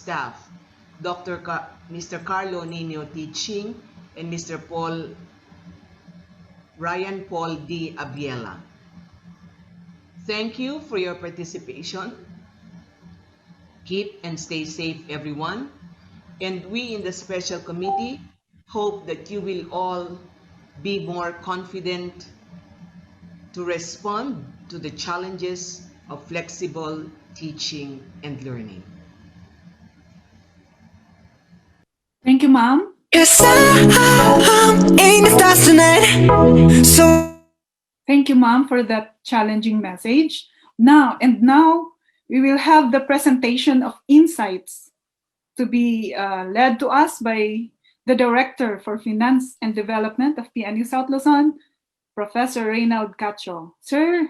staff, Mr. Carlo Nino Teaching and Mr. Ryan Paul D. Abiela. Thank you for your participation. Keep and stay safe, everyone. And we in the special committee hope that you will all be more confident to respond to the challenges of flexible teaching and learning. Thank you, ma'am. Yes, I'm in the stars tonight. So Thank you, ma'am, for that challenging message. Now we will have the presentation of insights to be led to us by the Director for Finance and Development of PNU South Luzon, Professor Reynald Cacho. Sir.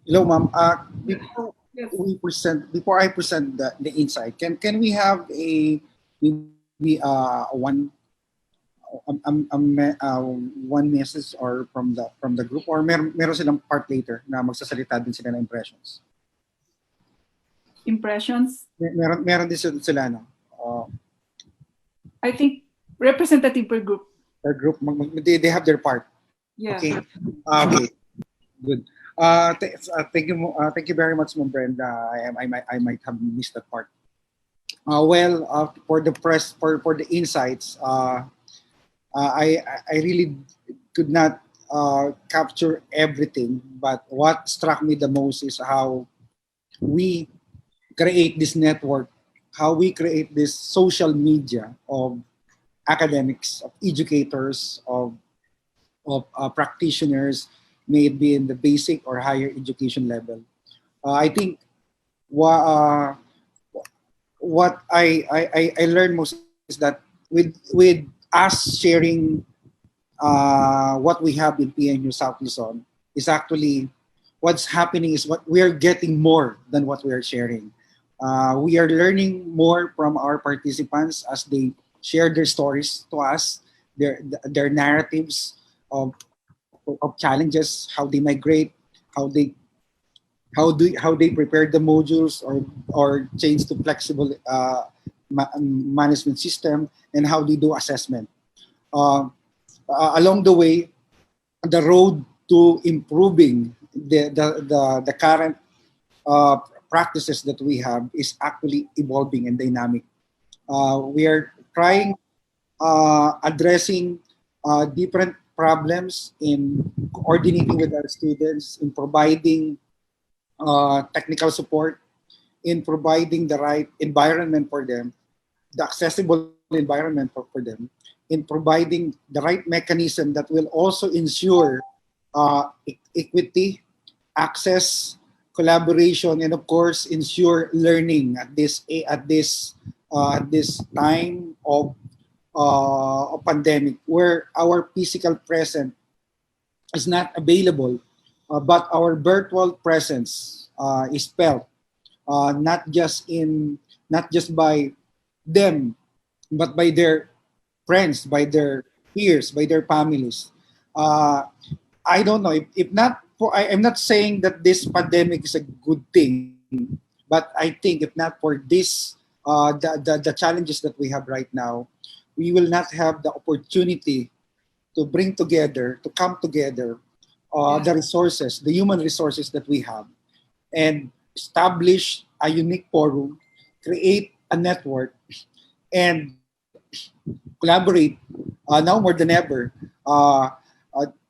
Hello, ma'am. Yes. Before I present the insight, can we have a maybe one message or from the group, or meron silang part later na magsasalita din sila ng impressions? Impressions? Meron din sila no. I think representative per group. Per group, they have their part. Yeah. Okay. Okay. Good. Thank you very much, Ma'am Brenda. I might have missed that part. For the insights, I really could not capture everything, but what struck me the most is how we create this network, how we create this social media of academics, of educators, of practitioners, may it be in the basic or higher education level. I think what I learned most is that with us sharing what we have in PNU South Luzon, is actually what's happening is what we are getting more than what we are sharing. We are learning more from our participants as they share their stories to us, their narratives of challenges, how they migrate, how they prepare the modules or change to flexible management system, and how they do assessment. Along the way, the road to improving the current practices that we have is actually evolving and dynamic. We are trying addressing different problems in coordinating with our students, in providing technical support, in providing the right environment for them, the accessible environment for them, in providing the right mechanism that will also ensure equity, access, collaboration, and of course ensure learning at this time of a pandemic, where our physical presence is not available, but our virtual presence is felt, not just by them, but by their friends, by their peers, by their families. I don't know if not for. I'm not saying that this pandemic is a good thing, but I think if not for this, the challenges that we have right now, we will not have the opportunity to bring together, to come together, the resources, the human resources that we have, and establish a unique forum, create a network, and collaborate now more than ever.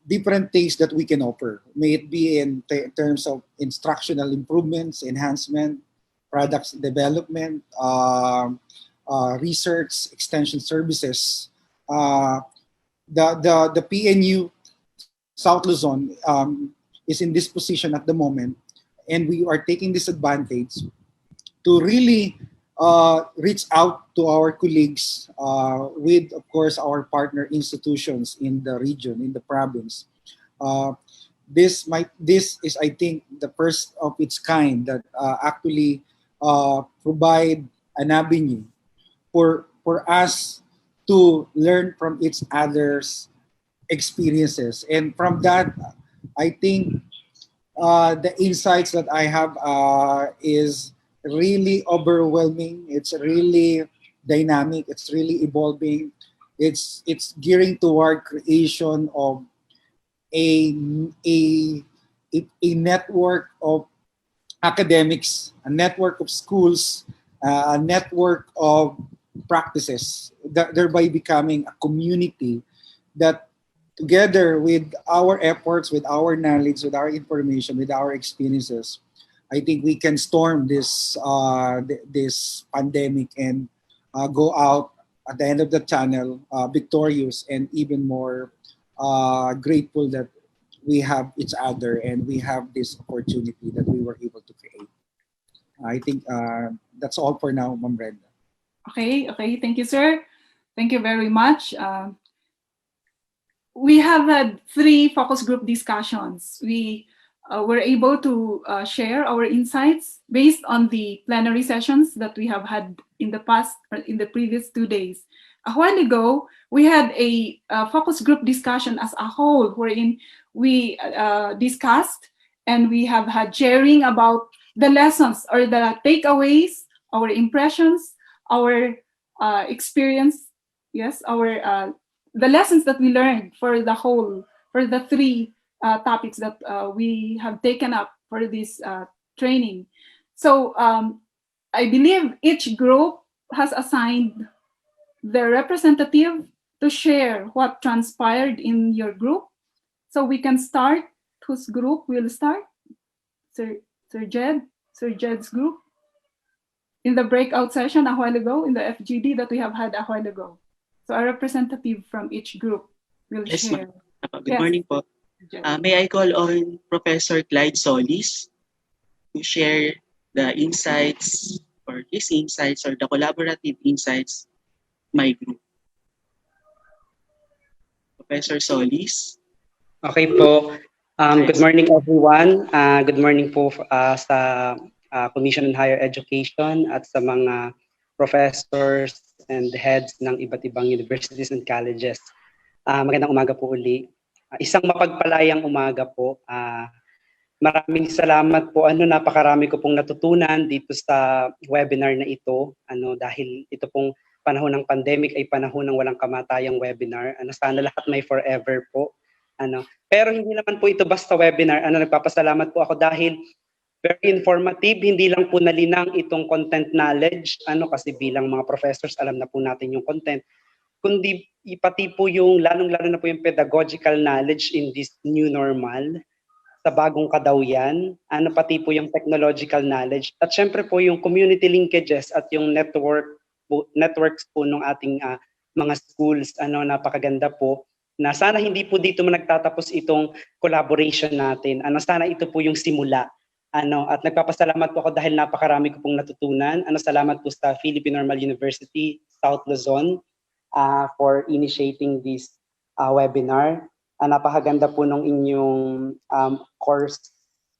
Different things that we can offer, may it be in terms of instructional improvements, enhancement, products development, research, extension services. The PNU South Luzon is in this position at the moment, and we are taking this advantage to really reach out to our colleagues with, of course, our partner institutions in the region, in the province. This is, I think, the first of its kind that actually provide an avenue for us to learn from each other's experiences. And from that, I think the insights that I have is really overwhelming. It's really dynamic. It's really evolving. It's gearing toward creation of a a a network of academics, a network of schools, a network of practices, thereby becoming a community that together with our efforts, with our knowledge, with our information, with our experiences, I think we can storm this pandemic and go out at the end of the tunnel victorious and even more grateful that we have each other and we have this opportunity that we were able to create. I think that's all for now, Ma'am Brenda. Okay, thank you, sir. Thank you very much. We have had 3 focus group discussions. We were able to share our insights based on the plenary sessions that we have had in the past, in the previous 2 days. A while ago, we had a focus group discussion as a whole, wherein we discussed and we have had sharing about the lessons or the takeaways, our impressions, our experience, yes, our the lessons that we learned for the whole, for the 3 topics that we have taken up for this training. So I believe each group has assigned their representative to share what transpired in your group. So we can start. Whose group will start? Sir Jed's group in the breakout session a while ago, in the FGD that we have had a while ago. So a representative from each group will share. Good morning po. May I call on Professor Clyde Solis to share the insights or his insights or the collaborative insights my group. Professor Solis. Okay po. Good morning everyone. Good morning po sa Commission on Higher Education at sa mga professors and heads ng iba't ibang universities and colleges. Magandang umaga po uli. Isang mapagpalayang umaga po. Maraming salamat po. Napakarami ko pong natutunan dito sa webinar na ito. Dahil ito pong panahon ng pandemic ay panahon ng walang kamatayang webinar. Sana lahat may forever po. Pero hindi naman po ito basta webinar. Nagpapasalamat po ako dahil very informative, hindi lang po nalinang itong content knowledge, kasi bilang mga professors alam na po natin yung content, kundi pati po yung lalong-lalo na po yung pedagogical knowledge in this new normal, sa bagong kadawian, pati po yung technological knowledge, at syempre po yung community linkages at yung networks po ng ating mga schools, napakaganda po, na sana hindi po dito nagtatapos itong collaboration natin. Sana ito po yung simula. At nagpapasalamat po ako dahil napakarami ko pong natutunan. Salamat po sa Philippine Normal University, South Luzon, for initiating this webinar. Napakaganda po nung inyong course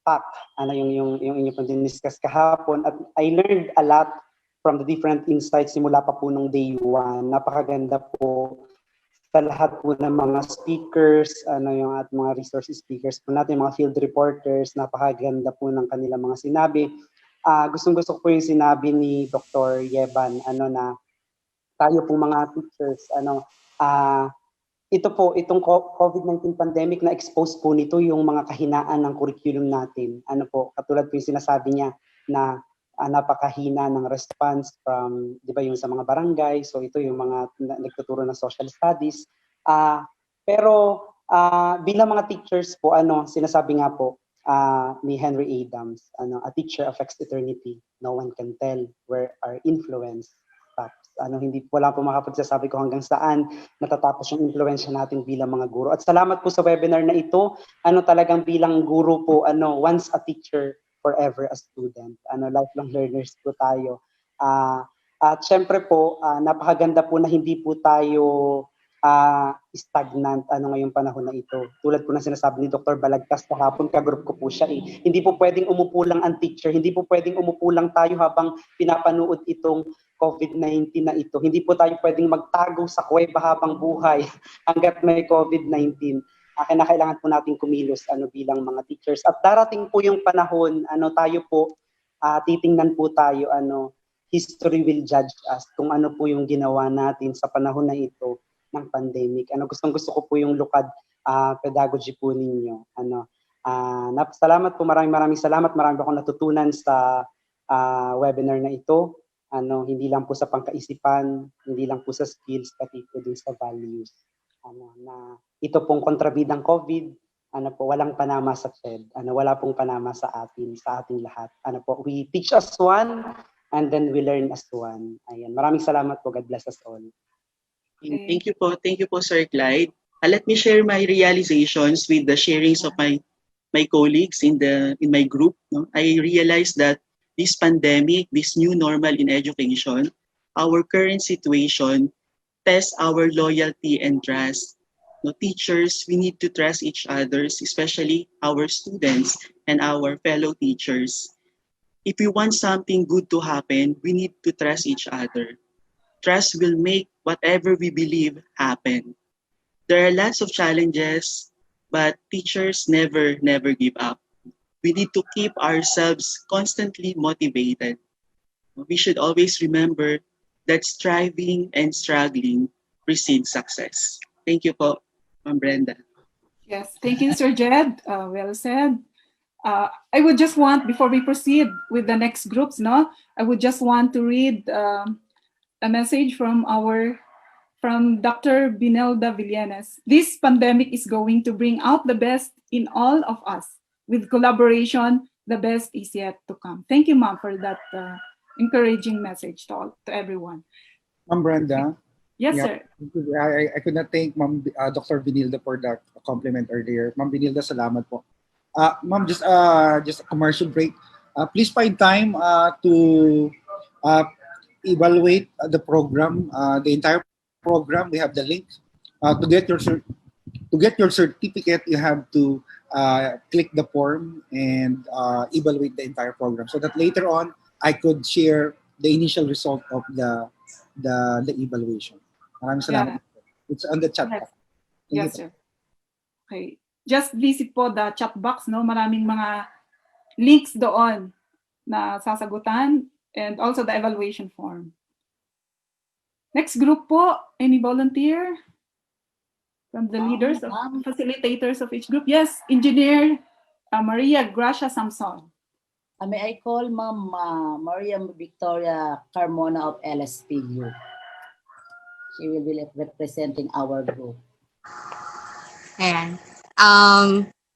pack, yung inyong pag-discuss kahapon. At I learned a lot from the different insights simula pa po nung day 1. Napakaganda po sa lahat po ng mga speakers, yung at mga resource speakers po natin, mga field reporters, napakaganda po ng kanilang mga sinabi. Gustong-gusto ko po yung sinabi ni Dr. Yeban, na tayo po mga teachers, ito po, itong COVID-19 pandemic na expose po nito yung mga kahinaan ng curriculum natin. Katulad po yung sinasabi niya na napakahina ng response from, di ba, yung sa mga barangay. So ito yung mga nagtuturo ng social studies. Pero bilang mga teachers po, sinasabi nga po ni Henry Adams, a teacher affects eternity. No one can tell where our influence stops. Wala po makapagsasabi ko hanggang saan natatapos yung influensya natin bilang mga guro. At salamat po sa webinar na ito. Talagang bilang guro po, once a teacher, forever a student. Lifelong learners po tayo. At syempre po, napakaganda po na hindi po tayo stagnant ngayong panahon na ito. Tulad po ng sinasabi ni Dr. Balagtas kahapon, ka-group ko po siya eh. Hindi po pwedeng umupo lang ang teacher, hindi po pwedeng umupo lang tayo habang pinapanood itong COVID-19 na ito. Hindi po tayo pwedeng magtago sa kuweba habang buhay hanggat may COVID-19. Kailangan po natin kumilos bilang mga teachers. At darating po yung panahon, tayo po, titingnan po tayo, history will judge us kung ano po yung ginawa natin sa panahon na ito ng pandemic. Gustong-gusto ko po yung lukad pedagogy po ninyo. Salamat po, maraming salamat. Marami akong natutunan sa webinar na ito. Hindi lang po sa pangkaisipan, hindi lang po sa skills, pati po din sa values. Na ito pong kontrabidang COVID, walang panama sa Fed. Wala pong panama sa ating lahat. We teach as one and then we learn as one. Ayan. Maraming salamat po. God bless us all. Okay. Thank you po, Sir Clyde. Let me share my realizations with the sharings of my colleagues in my group. No? I realized that this pandemic, this new normal in education, our current situation tests our loyalty and trust. No, teachers, we need to trust each other, especially our students and our fellow teachers. If we want something good to happen, we need to trust each other. Trust will make whatever we believe happen. There are lots of challenges, but teachers never give up. We need to keep ourselves constantly motivated. We should always remember that striving and struggling precedes success. Thank you po, Ma'am Brenda. Yes, thank you, Sir Jed. Well said. I would just want, before we proceed with the next groups, I would just want to read a message from Dr. Binelda Villanes. This pandemic is going to bring out the best in all of us. With collaboration, the best is yet to come. Thank you, Ma'am, for that encouraging message to everyone. Ma'am Brenda. Yes, yeah, sir. I could not thank Dr. Vinilda for that compliment earlier. Ma'am Vinilda, salamat po. Ma'am, just a commercial break. Please find time to evaluate the program, the entire program. We have the link. To get your certificate, you have to click the form and evaluate the entire program, so that later on I could share the initial result of the evaluation. Maraming salamat. Yeah. It's on the chat box. Yes, sir. Okay. Just visit po the chat box, Maraming mga links doon na sasagutan, and also the evaluation form. Next group po, any volunteer from the leaders of facilitators of each group? Yes, Engineer Maria Gracia Samson. May I call Ma'am Maria Victoria Carmona of LSPU. She will be representing our group. Ayan.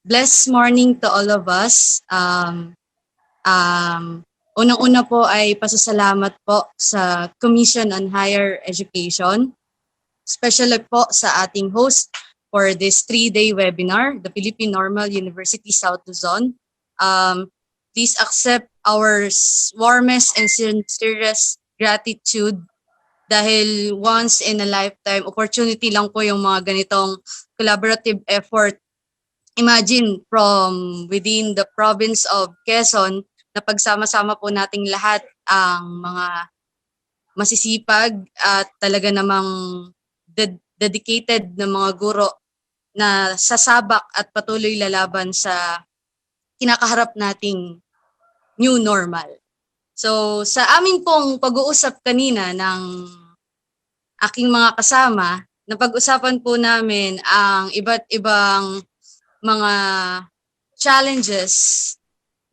Blessed morning to all of us. Unang-una po ay pasasalamat po sa Commission on Higher Education, especially po sa ating host for this 3-day webinar, the Philippine Normal University South Luzon. Please accept our warmest and sincerest gratitude dahil once in a lifetime opportunity lang po yung mga ganitong collaborative effort. Imagine from within the province of Quezon na pagsama-sama po nating lahat ang mga masisipag at talaga namang dedicated na mga guro na sasabak at patuloy lalaban sa kinakaharap nating new normal. So sa amin pong pag-uusap kanina ng aking mga kasama, napag-usapan po namin ang iba't ibang mga challenges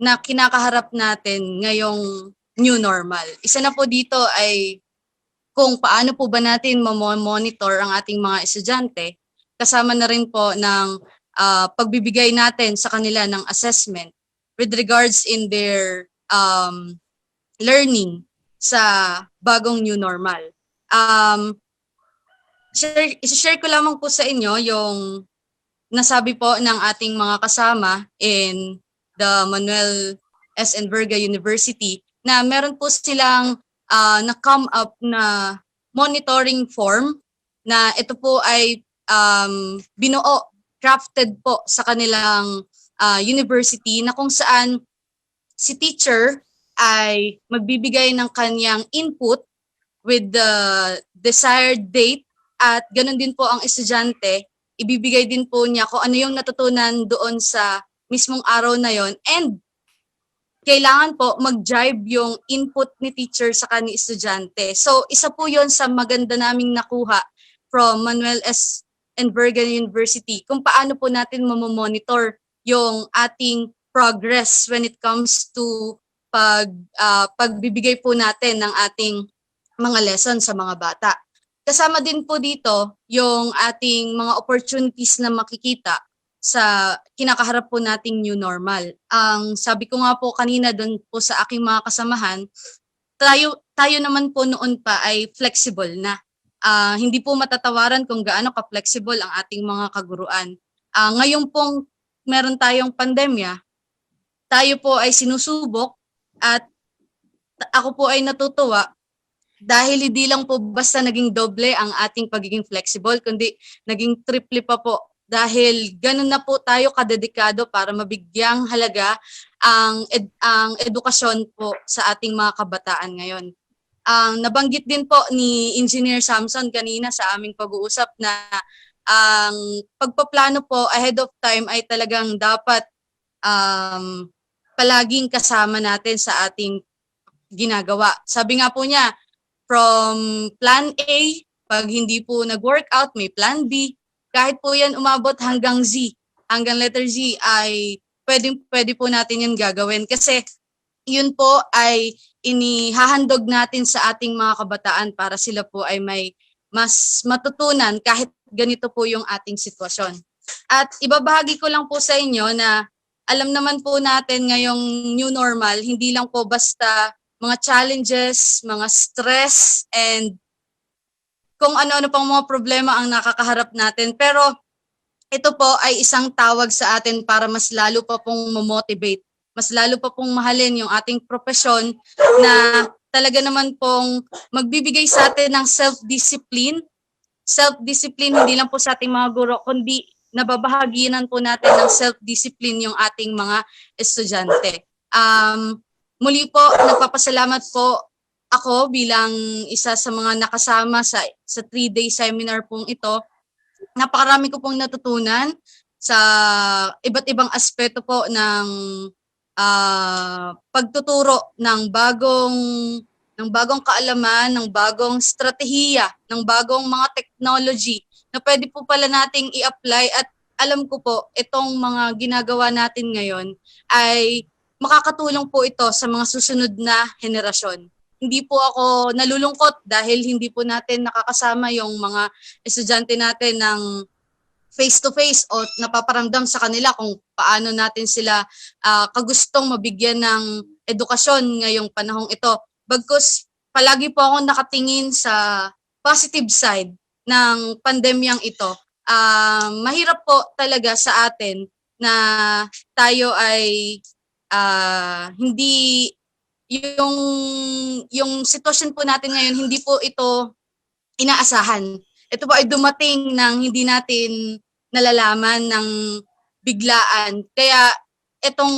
na kinakaharap natin ngayong new normal. Isa na po dito ay kung paano po ba natin monitor ang ating mga estudyante, kasama na rin po ng pagbibigay natin sa kanila ng assessment with regards in their learning sa bagong new normal. Share ko lamang po sa inyo yung nasabi po ng ating mga kasama in the Manuel S. Enverga University na meron po silang na-come up na monitoring form na ito po ay binuo, crafted po sa kanilang university na kung saan si teacher ay magbibigay ng kanyang input with the desired date at ganun din po ang estudyante, ibibigay din po niya kung ano yung natutunan doon sa mismong araw na yon, and kailangan po mag-drive yung input ni teacher sa kani estudyante. So isa po yon sa maganda naming nakuha from Manuel S. Enverga University kung paano po natin mamomonitor yung ating progress when it comes to pagbibigay po natin ng ating mga lesson sa mga bata. Kasama din po dito yung ating mga opportunities na makikita sa kinakaharap po nating new normal. Ang sabi ko nga po kanina doon po sa aking mga kasamahan, tayo naman po noon pa ay flexible na. Hindi po matatawaran kung gaano ka-flexible ang ating mga kaguruan. Ngayon pong meron tayong pandemya, tayo po ay sinusubok at ako po ay natutuwa dahil hindi lang po basta naging doble ang ating pagiging flexible, kundi naging triple pa po. Dahil ganun na po tayo kadedikado para mabigyang halaga ang edukasyon po sa ating mga kabataan ngayon. Nabanggit din po ni Engineer Samson kanina sa aming pag-uusap na ang pagpaplano po ahead of time ay talagang dapat palaging kasama natin sa ating ginagawa. Sabi nga po niya, from plan A, pag hindi po nag-workout, may plan B. Kahit po yan umabot hanggang Z, hanggang letter Z, ay pwede po natin yan gagawin. Kasi yun po ay inihahandog natin sa ating mga kabataan para sila po ay may mas matutunan kahit ganito po yung ating sitwasyon. At ibabahagi ko lang po sa inyo na alam naman po natin ngayong new normal, hindi lang po basta mga challenges, mga stress, and kung ano-ano pang mga problema ang nakakaharap natin. Pero ito po ay isang tawag sa atin para mas lalo pa pong motivate, mas lalo pa pong mahalin yung ating profesyon na talaga naman pong magbibigay sa atin ng self-discipline. Self-discipline hindi lang po sa ating mga guro, kundi nababahaginan po natin ng self-discipline yung ating mga estudyante. Muli po, nagpapasalamat po ako bilang isa sa mga nakasama sa 3-day seminar pong ito. Napakarami ko pong natutunan sa iba't ibang aspeto po ng pagtuturo ng bagong kaalaman, ng bagong strategiya, ng bagong mga technology na pwede po pala nating i-apply, at alam ko po itong mga ginagawa natin ngayon ay makakatulong po ito sa mga susunod na henerasyon. Hindi po ako nalulungkot dahil hindi po natin nakakasama yung mga estudyante natin ng face-to-face o napaparamdam sa kanila kung paano natin sila kagustong mabigyan ng edukasyon ngayong panahong ito. Bagkus palagi po ako nakatingin sa positive side ng pandemyang ito. Mahirap po talaga sa atin na tayo ay hindi yung sitwasyon po natin ngayon, hindi po ito inaasahan. Ito po ay dumating nang hindi natin nalalaman ng biglaan. Kaya itong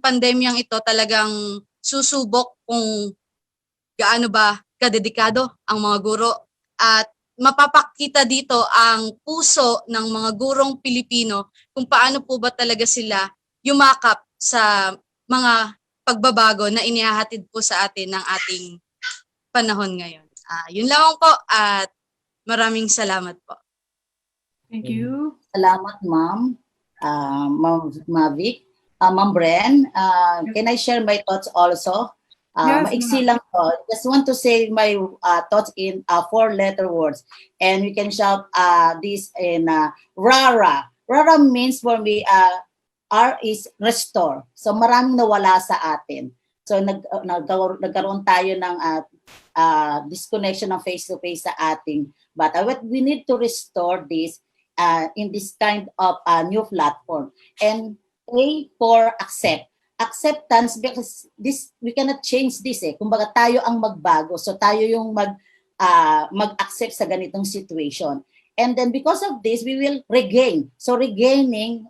pandemyang ito talagang susubok kung gaano ba kadedikado ang mga guro, at mapapakita dito ang puso ng mga gurong Pilipino kung paano po ba talaga sila yumakap sa mga pagbabago na inihahatid po sa atin ng ating panahon ngayon. Yun lang po at maraming salamat po. Thank you. Salamat, Ma'am. Ma'am Mavic. Ma'am Bren, can I share my thoughts also? Yes, Maiksi lang po. Just want to say my thoughts in 4-letter words. And we can shout this in RARA. RARA means for me, R is restore. So maraming nawala sa atin. So nagkaroon tayo ng disconnection ng face-to-face sa ating bata. But we need to restore this in this kind of new platform. And A for accept. Acceptance, because this we cannot change this eh. Kumbaga tayo ang magbago. So tayo yung mag-accept sa ganitong situation. And then because of this, we will regain. So regaining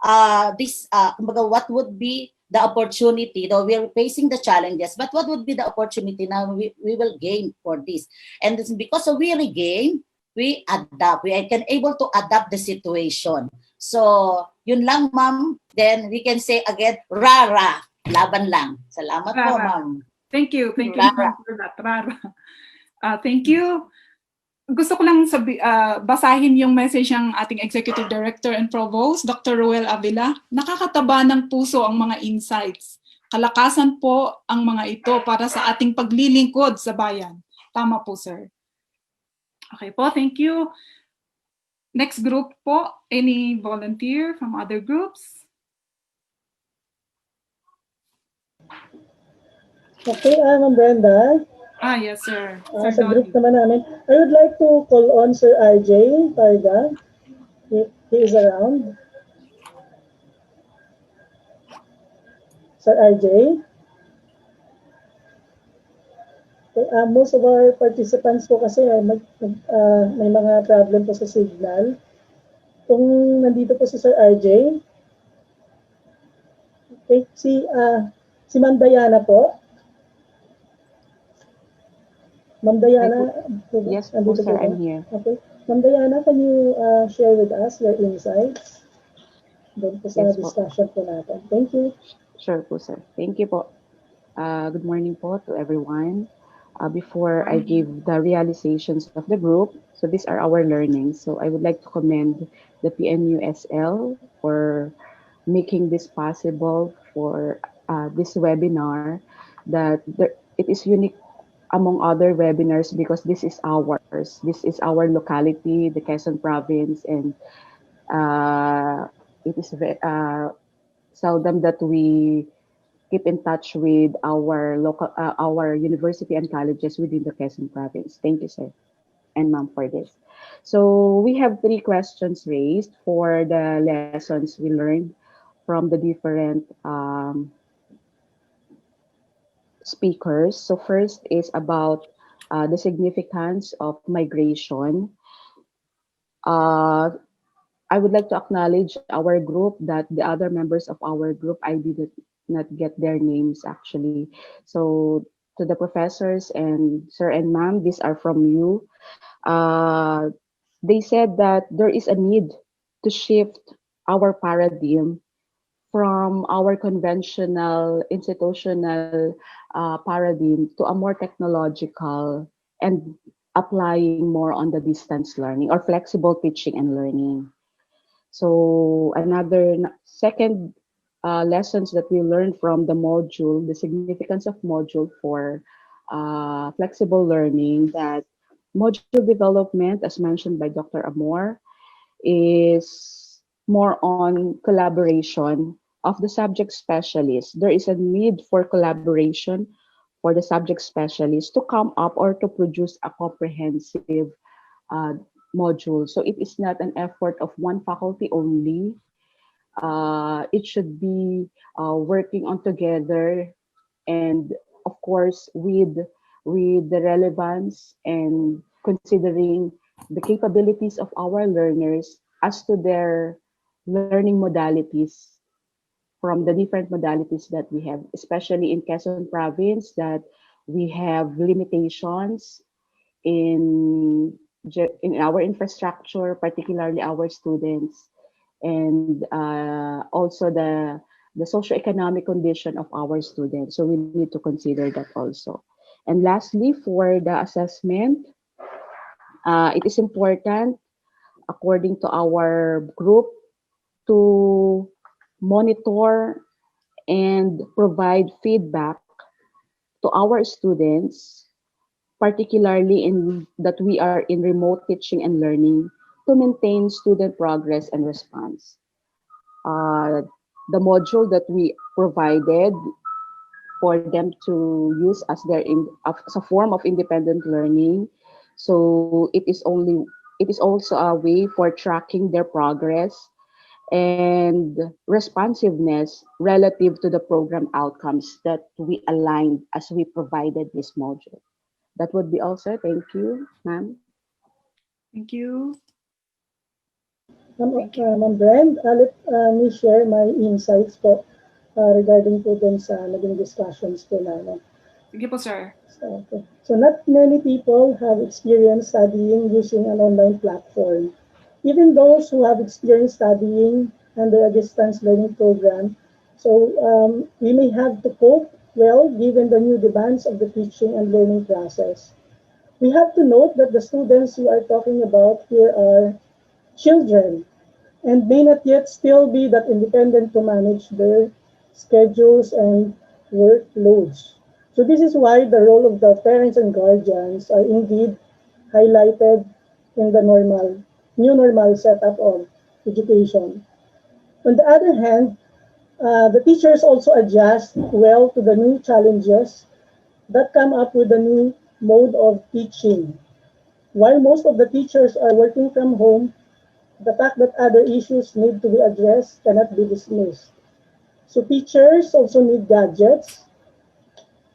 kumbaga, what would be the opportunity, though we're facing the challenges, but what would be the opportunity now we will gain for this? And this, because we regain, we adapt. We can able to adapt the situation. So, yun lang, ma'am. Then we can say again, rara, laban lang. Salamat po, Rara. ma'am. Thank you Rara. ma'am, for that, Rara. Thank you. Gusto ko lang basahin yung message ng ating Executive Director and Provost, Dr. Ruel Avila. Nakakataba ng puso ang mga insights. Kalakasan po ang mga ito para sa ating paglilingkod sa bayan. Tama po, sir. Okay po, thank you. Next group po, any volunteer from other groups? Okay, I'm Brenda. Yes, sir. Sa group naman namin. I would like to call on Sir RJ Parga. He is around. Sir RJ. Okay, most of our participants po kasi may mga problem po sa signal. Kung nandito po si Sir RJ. Okay, si Ma'am Diana po. Ma'am Diana, yes, po, sir, I'm here. Okay. Ma'am Diana, can you share with us your insights? Doon po sa discussion po natin. Thank you. Sure po, sir. Thank you po. Good morning po to everyone. Before I give the realizations of the group, so these are our learnings. So I would like to commend the PNUSL for making this possible for this webinar, that it is unique among other webinars because this is ours. This is our locality, the Quezon Province, and it is seldom that we keep in touch with our local, our university and colleges within the Quezon Province. Thank you, sir and ma'am, for this. So we have 3 questions raised for the lessons we learned from the different speakers. So first is about the significance of migration. I would like to acknowledge our group, that the other members of our group, I did not get their names actually. So to the professors and sir and ma'am, these are from you. They said that there is a need to shift our paradigm from our conventional institutional paradigm to a more technological and applying more on the distance learning or flexible teaching and learning. So another second lessons that we learned from the module, the significance of module for flexible learning, that module development, as mentioned by Dr. Amor, is more on collaboration of the subject specialists. There is a need for collaboration for the subject specialists to come up or to produce a comprehensive module. So it is not an effort of one faculty only. It should be working on together, and of course with the relevance and considering the capabilities of our learners as to their learning modalities from the different modalities that we have, especially in Quezon Province, that we have limitations in our infrastructure, particularly our students, and also the socioeconomic condition of our students. So we need to consider that also. And lastly, for the assessment, it is important, according to our group, to monitor and provide feedback to our students, particularly in that we are in remote teaching and learning, to maintain student progress and response. The module that we provided for them to use as as a form of independent learning. So it is also a way for tracking their progress and responsiveness relative to the program outcomes that we aligned as we provided this module. That would be all, sir. Thank you, ma'am. Thank you. Ma'am Brand, let me share my insights po regarding po dun sa naging discussions po namin. Sige po, sir. Okay. So not many people have experience studying using an online platform. Even those who have experience studying under a distance learning program, so we may have to cope well given the new demands of the teaching and learning process. We have to note that the students we are talking about here are children and may not yet still be that independent to manage their schedules and workloads. So this is why the role of the parents and guardians are indeed highlighted in the new normal setup of education. On the other hand, the teachers also adjust well to the new challenges that come up with the new mode of teaching. While most of the teachers are working from home, the fact that other issues need to be addressed cannot be dismissed. So teachers also need gadgets,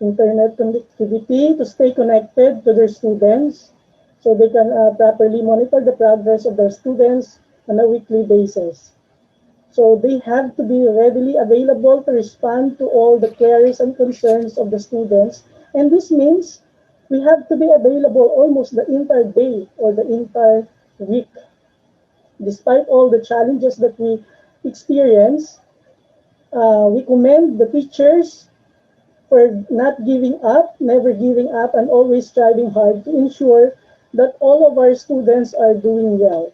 internet connectivity to stay connected to their students so they can properly monitor the progress of their students on a weekly basis. So they have to be readily available to respond to all the queries and concerns of the students. And this means we have to be available almost the entire day or the entire week. Despite all the challenges that we experience, we commend the teachers for not giving up, never giving up, and always striving hard to ensure that all of our students are doing well.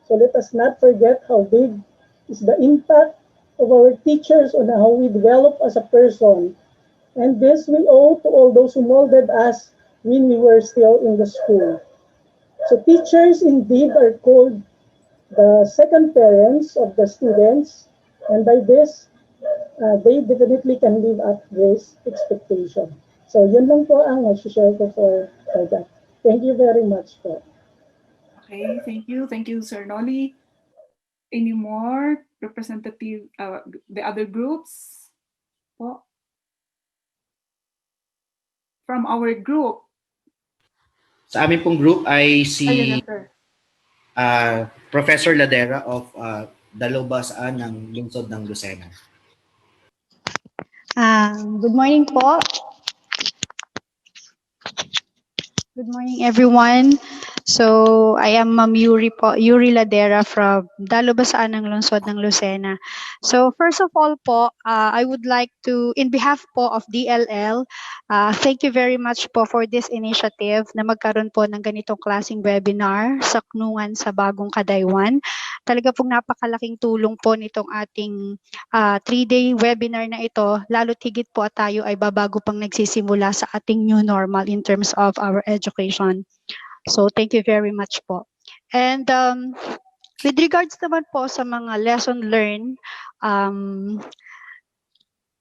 So let us not forget how big is the impact of our teachers on how we develop as a person. And this we owe to all those who molded us when we were still in the school. So teachers indeed are called the second parents of the students, and by this, they definitely can live up this expectation. So yun lang po ang share ko for that. Thank you very much po. Okay, thank you. Thank you, Sir Noli. Any more representative, the other groups? Po? From our group. Sa amin pong group ay si Ayun, sir. Professor Ladera of Dalobasaan ng Lungsod ng Lucena. Good morning po. Good morning, everyone. So, I am Ma'am Yuri po, Yuri Ladera from Dalobasaan ng Lungsod ng Lucena. So, first of all po, I would like to, in behalf po of DLL, thank you very much po for this initiative na magkaroon po ng ganitong klaseng webinar, Saknungan sa Bagong Kadaywan. Talaga pong napakalaking tulong po nitong ating 3-day webinar na ito, lalo't higit po at tayo ay babago pang nagsisimula sa ating new normal in terms of our education. So, thank you very much po. And with regards naman po sa mga lesson learned,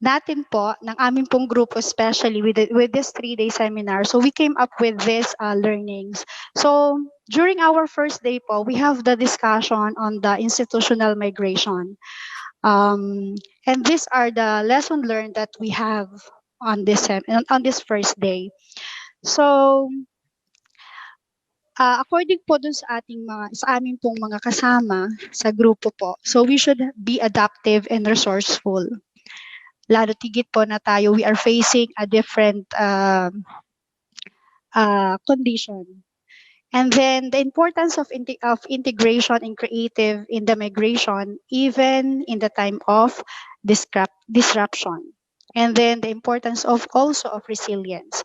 natin po, ng aming pong group, especially with this 3-day seminar, so we came up with these learnings. So, during our first day po, we have the discussion on the institutional migration. And these are the lesson learned that we have on this first day. So, according po dun sa aming pong mga kasama sa grupo po, so we should be adaptive and resourceful. Lalo tigit po na tayo, we are facing a different condition. And then the importance of integration and creative in the migration, even in the time of disruption. And then the importance of also of resilience.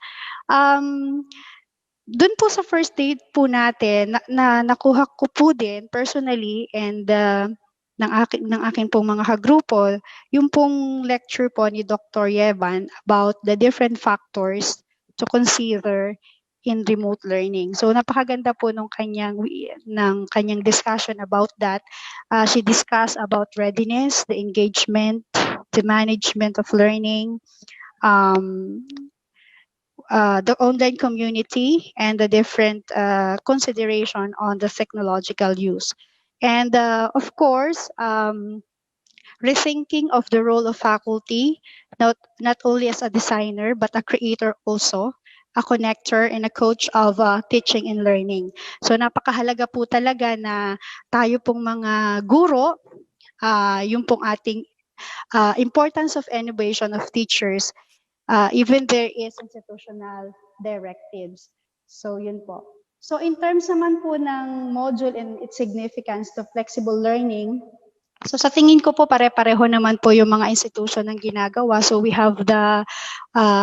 Doon po sa first date po natin, na nakuha ko po din personally and ng akin pong mga kagrupo, yung pong lecture po ni Dr. Yevan about the different factors to consider in remote learning. So napakaganda po ng kanyang discussion about that. She discussed about readiness, the engagement, the management of learning, the online community, and the different consideration on the technological use. And of course, rethinking of the role of faculty, not only as a designer, but a creator also, a connector and a coach of teaching and learning. So napakahalaga po talaga na tayo pong mga guro, yung pong ating importance of innovation of teachers, even there is institutional directives. So yun po. So in terms naman po ng module and its significance to flexible learning, so sa tingin ko po pare-pareho naman po yung mga institution ng ginagawa. So we have the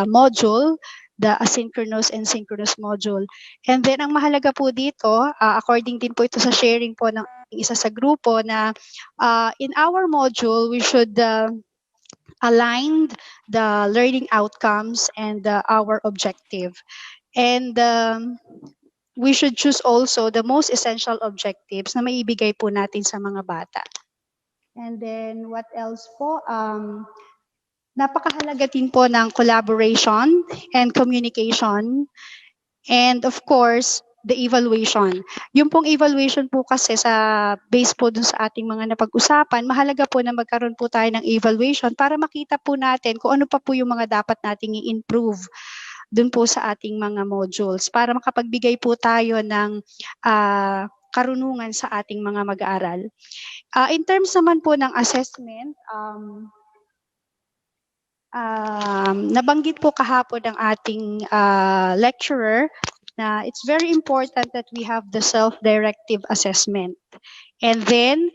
module, the asynchronous and synchronous module. And then ang mahalaga po dito, according din po ito sa sharing po ng isa sa grupo na in our module, we should align the learning outcomes and our objective. And we should choose also the most essential objectives na maibigay po natin sa mga bata. And then what else po? Napakahalaga din po ng collaboration and communication. And of course, the evaluation. Yung pong evaluation po kasi sa base po dun sa ating mga napag-usapan, mahalaga po na magkaroon po tayo ng evaluation para makita po natin kung ano pa po yung mga dapat nating i-improve dun po sa ating mga modules para makapagbigay po tayo ng karunungan sa ating mga mag-aaral. In terms naman po ng assessment, nabanggit po kahapon ng ating lecturer na it's very important that we have the self-directive assessment. And then,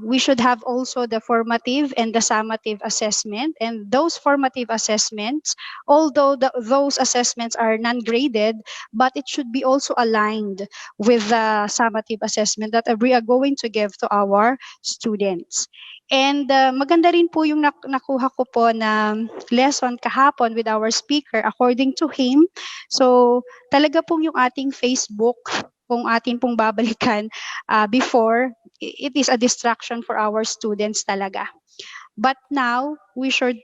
we should have also the formative and the summative assessment. And those formative assessments, although those assessments are non-graded, but it should be also aligned with the summative assessment that we are going to give to our students. And maganda rin po yung nakuha ko po na lesson kahapon with our speaker according to him. So talaga pong yung ating Facebook, kung atin pong babalikan before, it is a distraction for our students talaga. But now, we should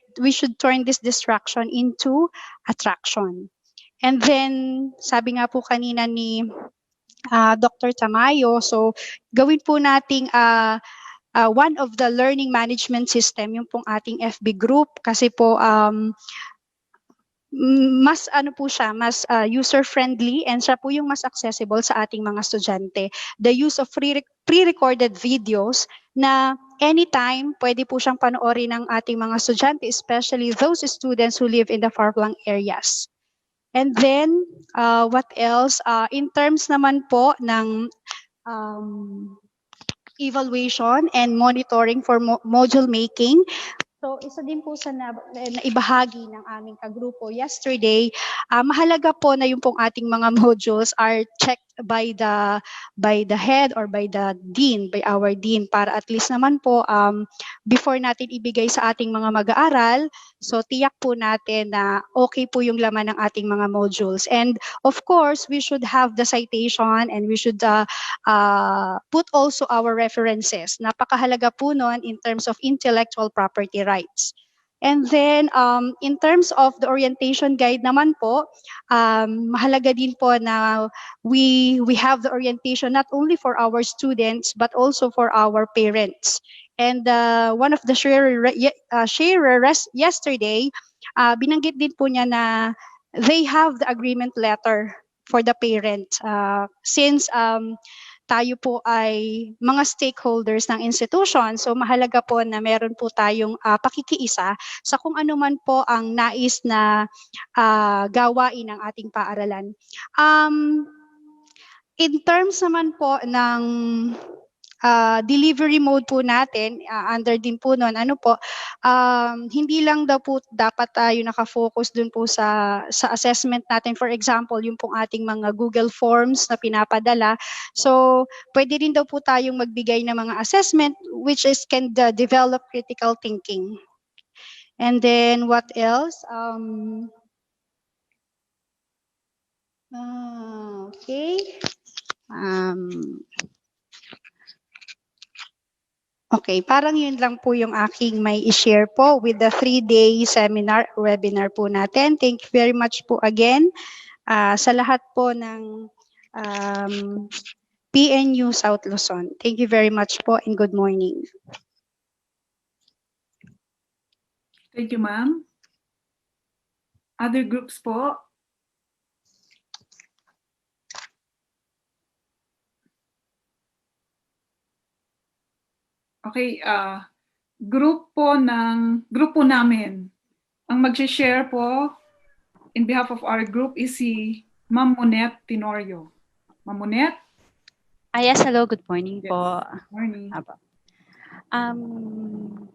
turn this distraction into attraction. And then, sabi nga po kanina ni Dr. Tamayo, so gawin po nating one of the learning management system, yung pong ating FB group, kasi po mas ano po siya, mas user-friendly and siya po yung mas accessible sa ating mga estudyante. The use of pre-recorded videos na anytime pwede po siyang panoorin ng ating mga estudyante, especially those students who live in the far-flung areas. And then, what else? In terms naman po ng evaluation and monitoring for module making, so, isa din po sa naibahagi ng aming kagrupo yesterday, mahalaga po na yung pong ating mga modules are checked by the head or by the dean, by our dean, para at least naman po before natin ibigay sa ating mga mag-aaral, so tiyak po natin na okay po yung laman ng ating mga modules. And of course, we should have the citation and we should put also our references. Napakahalaga po nun in terms of intellectual property rights. And then, in terms of the orientation guide naman po, mahalaga din po na we have the orientation not only for our students, but also for our parents. And one of the sharers yesterday, binanggit din po niya na they have the agreement letter for the parents. Since tayo po ay mga stakeholders ng institution, so mahalaga po na meron po tayong pakikiisa sa kung ano man po ang nais na gawain ng ating paaralan. In terms naman po ng delivery mode po natin, under din po nun, hindi lang daw po dapat tayo nakafocus dun po sa assessment natin. For example, yung pong ating mga Google Forms na pinapadala. So, pwede rin daw po tayong magbigay ng mga assessment which is can develop critical thinking. And then, what else? Okay. Okay, parang yun lang po yung aking may i-share po with the 3-day seminar, webinar po natin. Thank you very much po again sa lahat po ng PNU South Luzon. Thank you very much po and good morning. Thank you, ma'am. Other groups po? Okay, grupo namin. Ang mag-share po in behalf of our group is si Ma'am Monet Tenorio. Ma'am Monet? Yes, hello, good morning Yes. po. Good morning.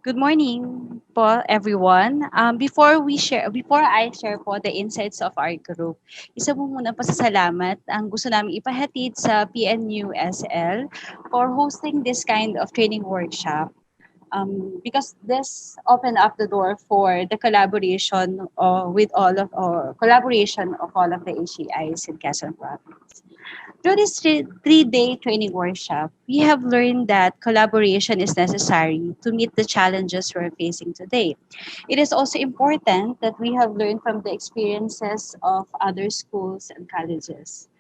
Good morning po everyone. Before I share po the insights of our group, isa po muna pasasalamat ang gusto namin ipahatid sa PNUSL for hosting this kind of training workshop. Because this opened up the door for the collaboration with all of the HEIs in Quezon Province. Through this three-day training workshop, we have learned that collaboration is necessary to meet the challenges we're facing today. It is also important that we have learned from the experiences of other schools and colleges,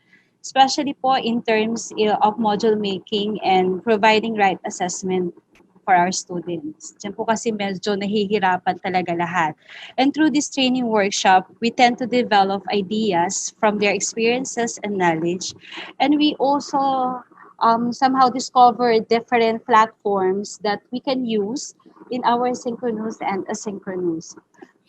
especially po in terms of module making and providing right assessment for our students. Diyan po kasi medyo nahihirapan talaga lahat. And through this training workshop, we tend to develop ideas from their experiences and knowledge. And we also somehow discover different platforms that we can use in our synchronous and asynchronous.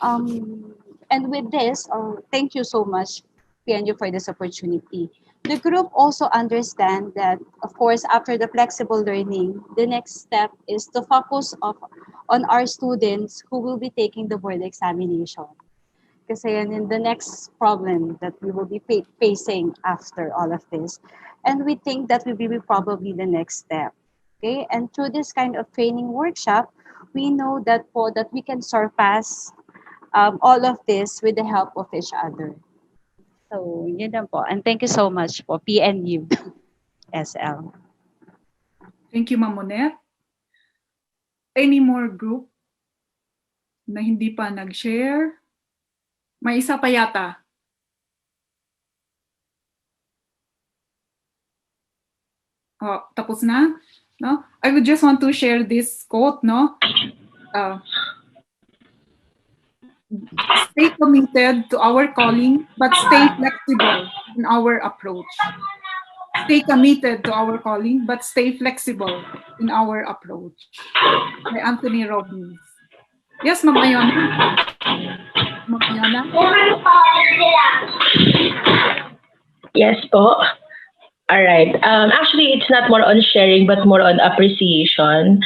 And with this, thank you so much, PNU, for this opportunity. The group also understand that, of course, after the flexible learning, the next step is to focus on our students who will be taking the board examination. Kasi yan in the next problem that we will be facing after all of this. And we think that will be probably the next step. Okay? And through this kind of training workshop, we know that we can surpass all of this with the help of each other. So, yun lang po. And thank you so much po, PNU SL. Thank you, Ma'am Monet. Any more group na hindi pa nag-share? May isa pa yata. Oh, tapos na? No? I would just want to share this quote, no? Stay committed to our calling, but stay flexible in our approach. Stay committed to our calling, but stay flexible in our approach. By Anthony Robbins. Yes, Ma'am Ayana? Ma'am Ayana? Yes po. All right. Actually, it's not more on sharing, but more on appreciation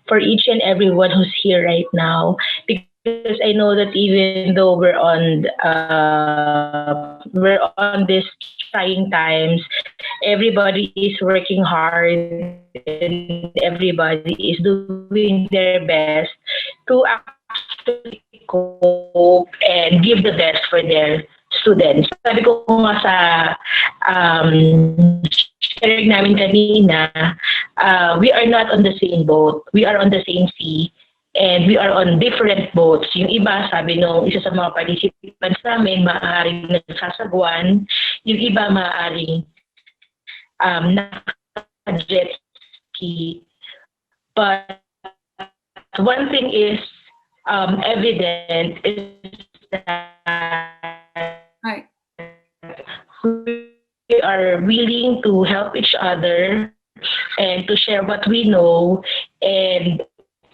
for each and everyone who's here right now. Because I know that even though we're on this trying times, everybody is working hard and everybody is doing their best to actually cope and give the best for their students. Sabi ko nga sa sharing namin kanina, we are not on the same boat. We are on the same sea. And we are on different boats. Yung iba, sabi nung isa sa mga participants namin, maaaring nagsasagwan. Yung iba, maaaring naka-jet ski. But one thing is evident is that we are willing to help each other and to share what we know. And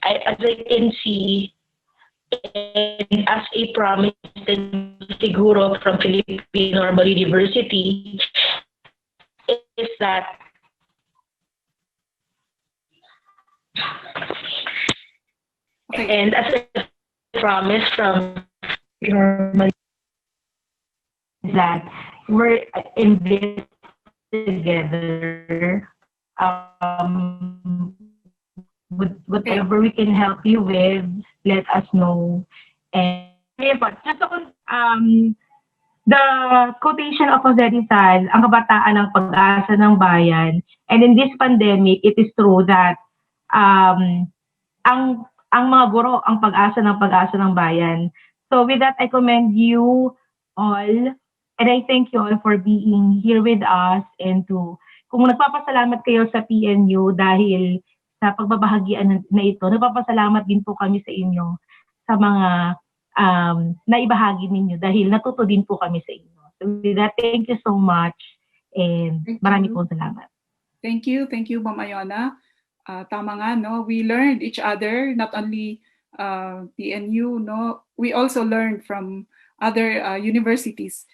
as I can see, and as a promise siguro from Philippine Normal University, is that and as a promise from Normal that we're in this together. Whatever we can help you with, let us know. And the quotation of Jose Rizal, ang kabataan ng pag-asa ng bayan. And in this pandemic, it is true that ang mga guro ang pag-asa ng bayan. So with that, I commend you all and I thank you all for being here with us and kung nagpapasalamat kayo sa PNU dahil sa pagbabahagian na ito, nagpapasalamat din po kami sa inyo sa mga naibahagi ninyo dahil natuto din po kami sa inyo. So with that, thank you so much and marami pong salamat. Thank you, Ma'am Ayana. tama nga, no? We learned each other, not only PNU, no? We also learned from other universities,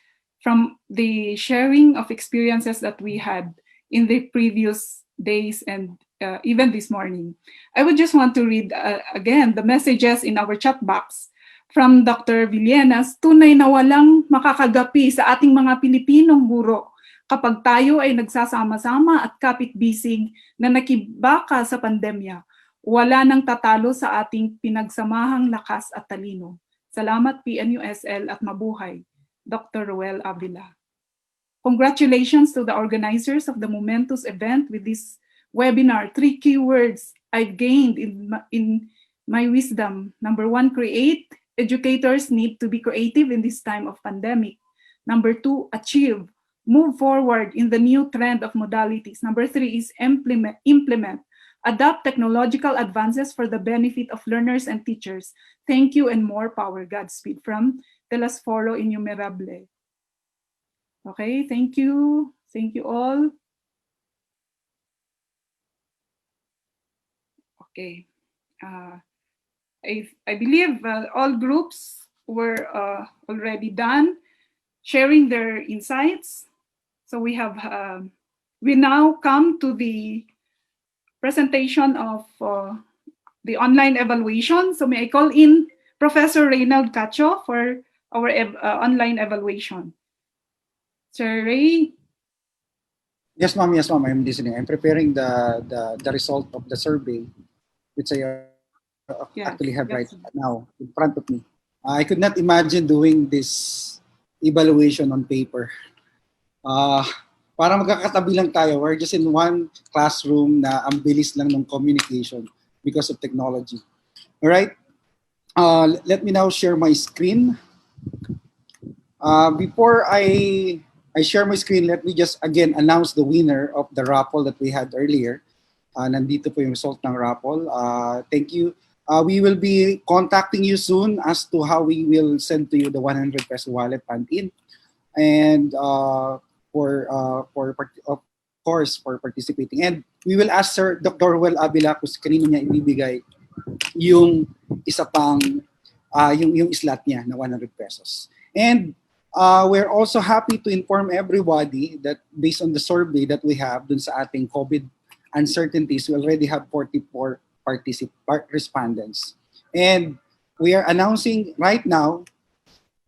from the sharing of experiences that we had in the previous days and even this morning. I would just want to read again the messages in our chat box from Dr. Villenas. Tunay na walang makakagapi sa ating mga Pilipinong guro kapag tayo ay nagsasama-sama at kapit-bisig na nakibaka sa pandemya. Wala nang tatalo sa ating pinagsamahang lakas at talino. Salamat PNUSL at mabuhay. Dr. Roel Avila. Congratulations to the organizers of the momentous event with this webinar. 3 keywords I've gained in my wisdom. Number 1, create. Educators need to be creative in this time of pandemic. Number 2, achieve. Move forward in the new trend of modalities. Number 3 is implement. Adopt technological advances for the benefit of learners and teachers. Thank you and more power. Godspeed from Telasforo Innumerable. Okay, thank you. Thank you all. Okay. I believe all groups were already done sharing their insights. So we have we now come to the presentation of the online evaluation. So may I call in Professor Reynald Cacho for our online evaluation. Sir Ray? Yes, ma'am. Yes, ma'am. I'm listening. I'm preparing the result of the survey, which I actually have right now in front of me. I could not imagine doing this evaluation on paper. Para magkakatabi lang tayo, we're just in one classroom na ang bilis lang ng communication because of technology. All right. Let me now share my screen. Before I share my screen, let me just again announce the winner of the raffle that we had earlier. Nandito po yung result ng raffle. Thank you. We will be contacting you soon as to how we will send to you the 100 peso wallet pan-in. And of course, for participating. And we will ask Sir Dr. Roel Avila kung kanino niya ibibigay yung isa pang yung slot niya na 100 pesos. And we're also happy to inform everybody that based on the survey that we have dun sa ating COVID uncertainties, we already have 44 respondents. And we are announcing right now,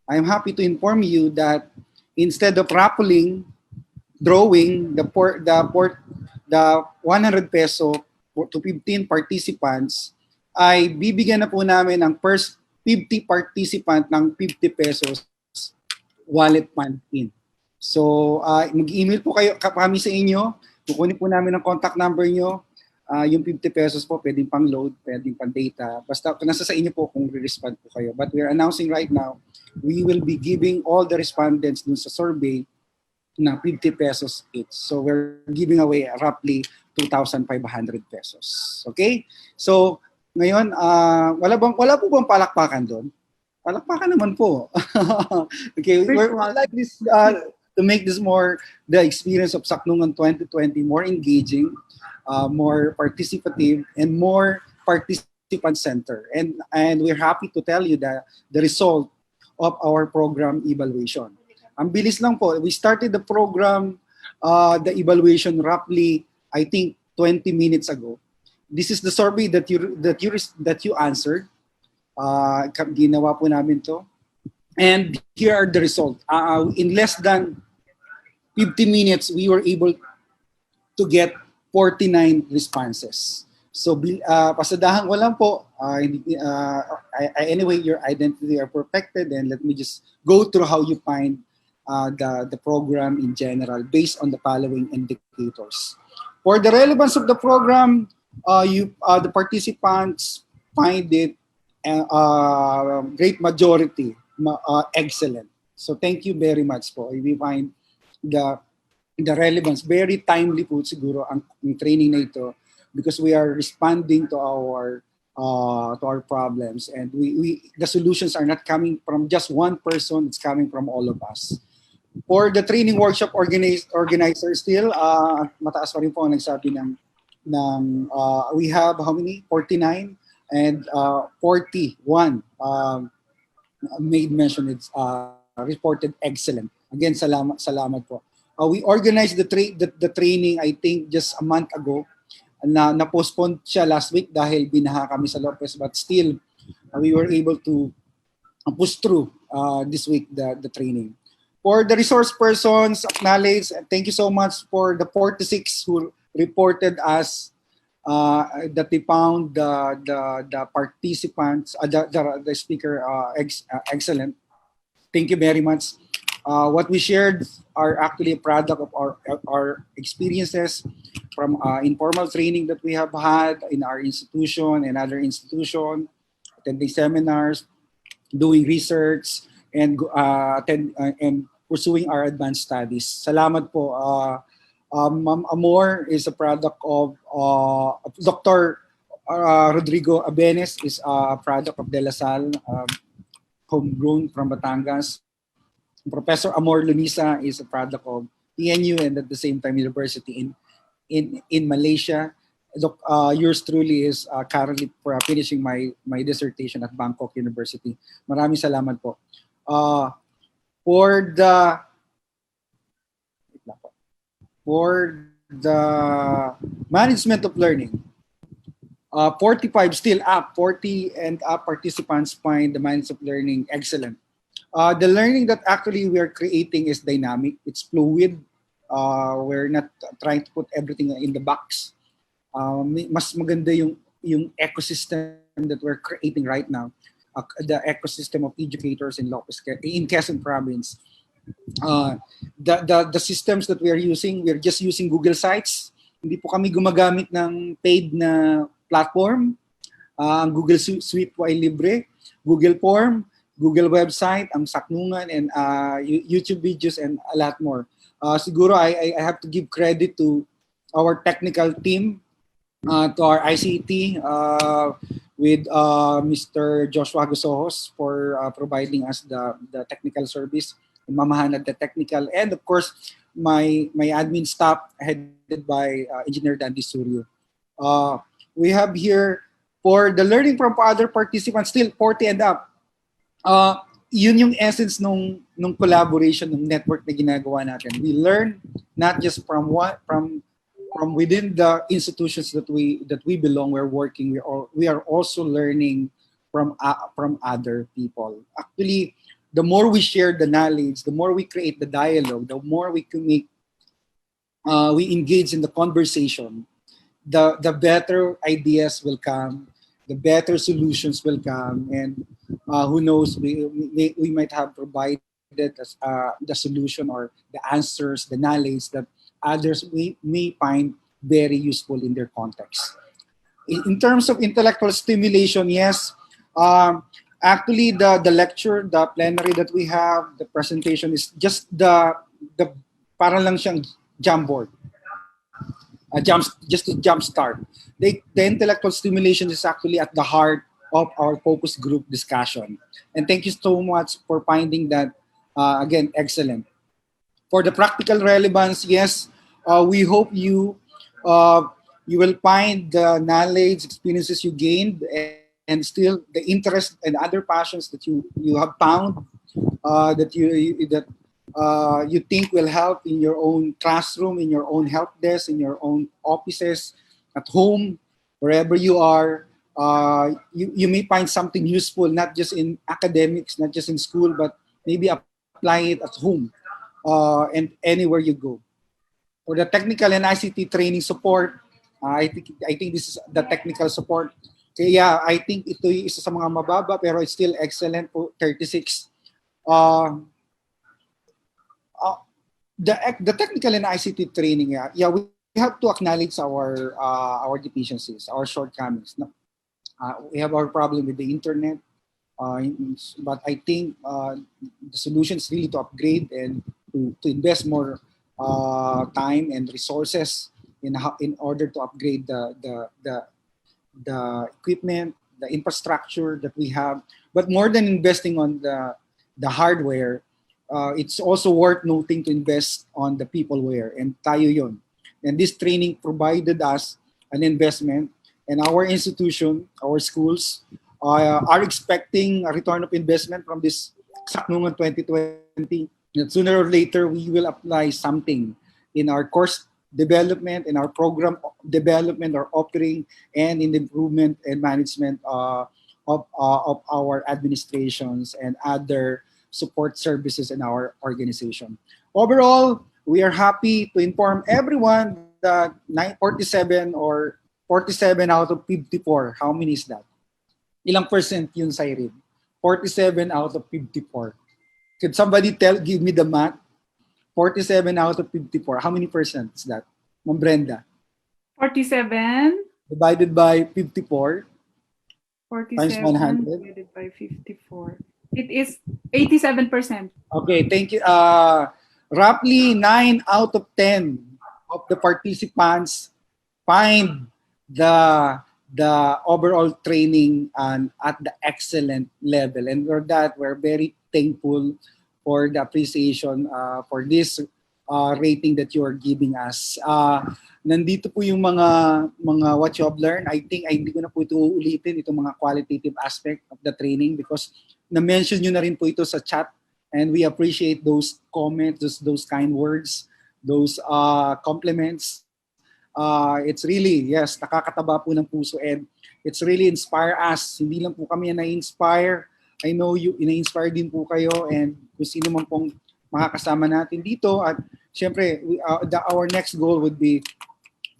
I'm happy to inform you that instead of drawing the 100 peso to 15 participants, ay bibigyan na po namin ang first 50 participant ng 50 pesos wallet pan-in. So, mag-email po kami sa inyo. Kukunin po namin ang contact number nyo. Yung 50 pesos po, pwedeng pang load, pwedeng pang data. Basta nasa sa inyo po kung re-respond po kayo. But we're announcing right now, we will be giving all the respondents dun sa survey na 50 pesos each. So we're giving away roughly 2,500 pesos. Okay? So, ngayon, wala po bang palakpakan doon? Palakpakan naman po. Okay, we're like this to make this more, the experience of Saknungan 2020 more engaging, more participative, and more participant-centered. And we're happy to tell you that the result of our program evaluation. Ang bilis lang po. We started the program, the evaluation roughly, I think, 20 minutes ago. This is the survey that you answered. Ginawa po namin to. And here are the results. In less than 50 minutes, we were able to get 49 responses. So, pasadahan ko lang po. Anyway, your identity are protected, and let me just go through how you find the program in general based on the following indicators. For the relevance of the program, the participants find it great majority excellent. So thank you very much po. We find the relevance very timely po siguro ang training na ito because we are responding to our problems, and the solutions are not coming from just one person, it's coming from all of us. For the training workshop organizer still, mataas pa rin po ang nagsabi ng we have how many? 49 and 41 made mention it's reported excellent. Again, salamat po. We organized the training I think just a month ago. Na-postpone siya last week dahil binaha kami sa Lopez, but still we were able to push through this week the training. For the resource persons, acknowledge, thank you so much for the 46 who reported us that they found the participants, the speaker excellent. Thank you very much. What we shared are actually a product of our experiences from informal training that we have had in our institution and other institution, attending seminars, doing research, and and pursuing our advanced studies. Salamat po. Ma'am Amor is a product of Dr. Rodrigo Abenes is a product of De La Salle, homegrown from Batangas. Professor Amor Lunisa is a product of PNU and at the same time University in Malaysia. Yours truly is currently finishing my dissertation at Bangkok University. Maraming salamat po. For the management of learning, 45 still up, 40 and up participants find the management of learning excellent. The learning that actually we are creating is dynamic, it's fluid. We're not trying to put everything in the box. Mas maganda yung ecosystem that we're creating right now, the ecosystem of educators in Quezon Province. The systems that we are using, we're just using Google Sites. Hindi po kami gumagamit ng paid na platform. Google Suite po ay libre. Google Form, Google website, ang Saknungan, and YouTube videos and a lot more. Siguro I have to give credit to our technical team, to our ICT with Mr. Joshua Gusojos for providing us the technical service, mamahanad the technical, and of course my admin staff headed by Engineer Dandy Suryo. We have here for the learning from other participants, still 40 and up. Yun yung essence nung collaboration, ng network na ginagawa natin. We learn not just from within the institutions that we belong, we're working. We are also learning from other people. Actually, the more we share the knowledge, the more we create the dialogue, the more we engage in the conversation, the better ideas will come, the better solutions will come, and who knows, we might have provided the solution or the answers, the knowledge that others may find very useful in their context. In terms of intellectual stimulation, yes, actually the lecture, the plenary that we have, the presentation is just the parang lang siyang Jamboard. Just to jumpstart. The intellectual stimulation is actually at the heart of our focus group discussion. And thank you so much for finding that, again, excellent. For the practical relevance, yes, we hope you will find the knowledge, experiences you gained, and still the interest and other passions that you have found that you think will help in your own classroom, in your own help desk, in your own offices, at home, wherever you are. You may find something useful, not just in academics, not just in school, but maybe apply it at home and anywhere you go. For the technical and ICT training support, I think this is the technical support. Kaya I think ito yung isa sa mga mababa pero it's still excellent po, 36. The technical and ICT training, we have to acknowledge our deficiencies, our shortcomings. We have our problem with the internet, but I think the solution is really to upgrade and to invest more time and resources in order to upgrade the equipment, the infrastructure that we have. But more than investing on the hardware, it's also worth noting to invest on the peopleware, and tayo yun. And this training provided us an investment, and our institution, our schools, are expecting a return of investment from this Saknungan 2020. That sooner or later, we will apply something in our course development, in our program development or offering, and in the improvement and management of our administrations and other support services in our organization. Overall, we are happy to inform everyone that 947 or 47 out of 54, how many is that? Ilang percent yun, Cyrene? 47 out of 54. Could somebody give me the math? 47 out of 54. How many percent is that? Ma'am Brenda? 47. Divided by 54. 47 times 100. divided by 54. It is 87%. Okay, thank you. Roughly 9 out of 10 of the participants find the overall training at the excellent level. And for that, we're very thankful for the appreciation for this rating that you are giving us. Nandito po yung mga what you have learned. I think hindi ko na po ito uulitin, itong mga qualitative aspect of the training because na-mention nyo na rin po ito sa chat and we appreciate those comments, those kind words, those compliments. It's really, yes, nakakataba po ng puso and it's really inspire us. Hindi lang po kami na-inspire. I know you, ina-inspire din po kayo and kung sino man pong makakasama natin dito. At syempre, our next goal would be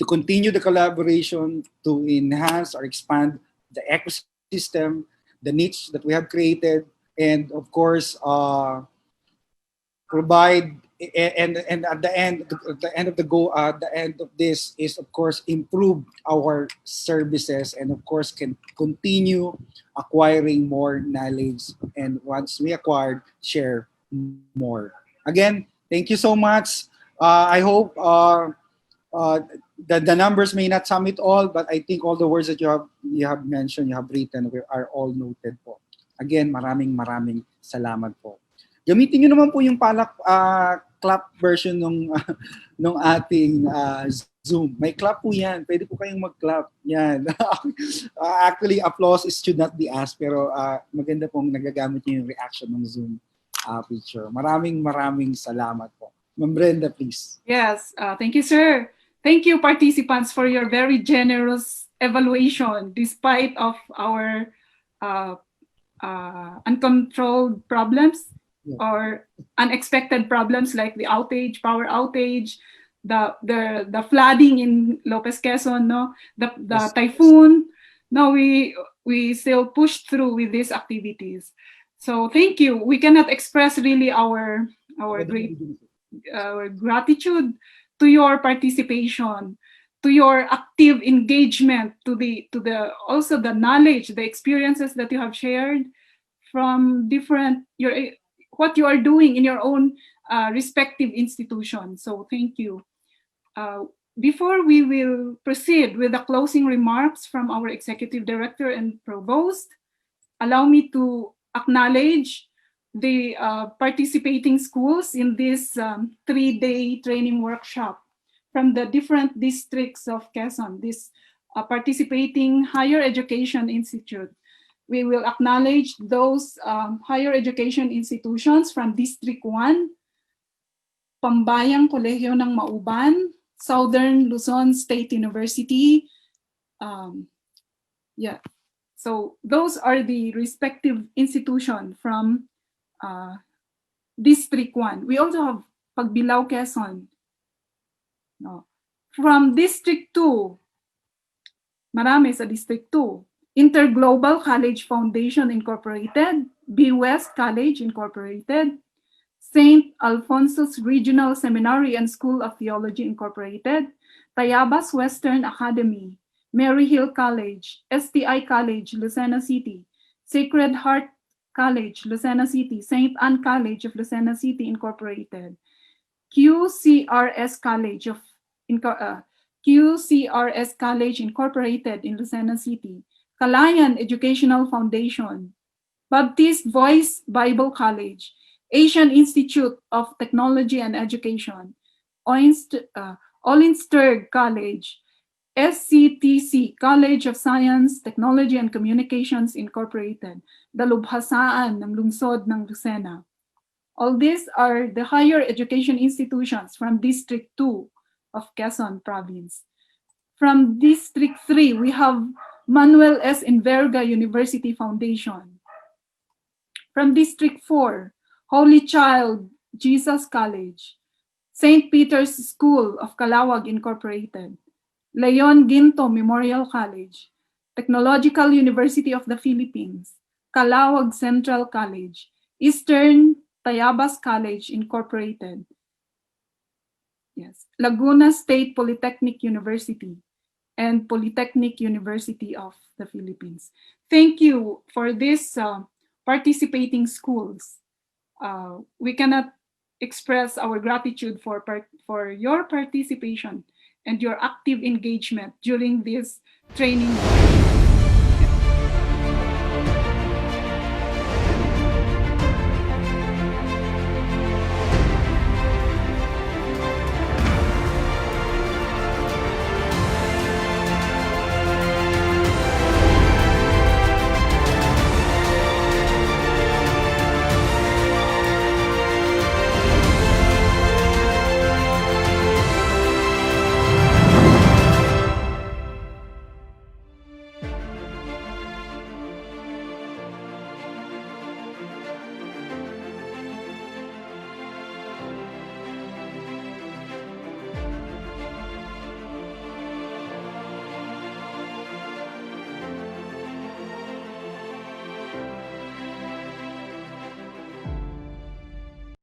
to continue the collaboration, to enhance or expand the ecosystem, the niche that we have created, and of course, provide and at the end of the goal, the end of this is of course improve our services and of course can continue acquiring more knowledge and once we acquired, share more. Again, thank you so much. I hope that the numbers may not sum it all, but I think all the words that you have mentioned, you have written, are all noted po. Again, maraming salamat po. Gamitin nyo naman po yung clap version nung ating Zoom. May clap po yan. Pwede po kayong mag-clap. Yan. Actually, applause should not be asked, pero maganda pong nagagamit nyo yung reaction ng Zoom picture. Maraming salamat po. Ma'am Brenda, please. Yes, thank you, sir. Thank you, participants, for your very generous evaluation despite of our uncontrolled problems or unexpected problems like the outage, power outage, the flooding in Lopez Quezon, no, the typhoon. No, we still push through with these activities. So thank you. We cannot express really our gratitude to your participation, to your active engagement, to the also the knowledge, the experiences that you have shared from what you are doing in your own respective institutions. So thank you. Before we will proceed with the closing remarks from our Executive Director and Provost, allow me to acknowledge the participating schools in this 3-day training workshop from the different districts of Quezon, this participating higher education institute. We will acknowledge those higher education institutions from District 1, Pambayang Kolehiyo ng Mauban, Southern Luzon State University. So those are the respective institutions from District 1. We also have Pagbilao, Quezon. No. From District 2, marami sa District 2. Interglobal College Foundation Incorporated, B West College Incorporated, St. Alphonsus Regional Seminary and School of Theology Incorporated, Tayabas Western Academy, Mary Hill College, STI College, Lucena City, Sacred Heart College, Lucena City, St. Anne College of Lucena City Incorporated, QCRS College Incorporated in Lucena City, Kalayan Educational Foundation, Baptist Voice Bible College, Asian Institute of Technology and Education, Olensterg College, SCTC, College of Science, Technology and Communications Incorporated, dalubhasaan ng lungsod ng Lucena. All these are the higher education institutions from District 2 of Quezon Province. From District 3, we have Manuel S. Enverga University Foundation. From District 4, Holy Child Jesus College, St. Peter's School of Calawag Incorporated, Leon Ginto Memorial College, Technological University of the Philippines, Calawag Central College, Eastern Tayabas College Incorporated, yes, Laguna State Polytechnic University, and Polytechnic University of the Philippines. Thank you for this participating schools. We cannot express our gratitude for your participation and your active engagement during this training.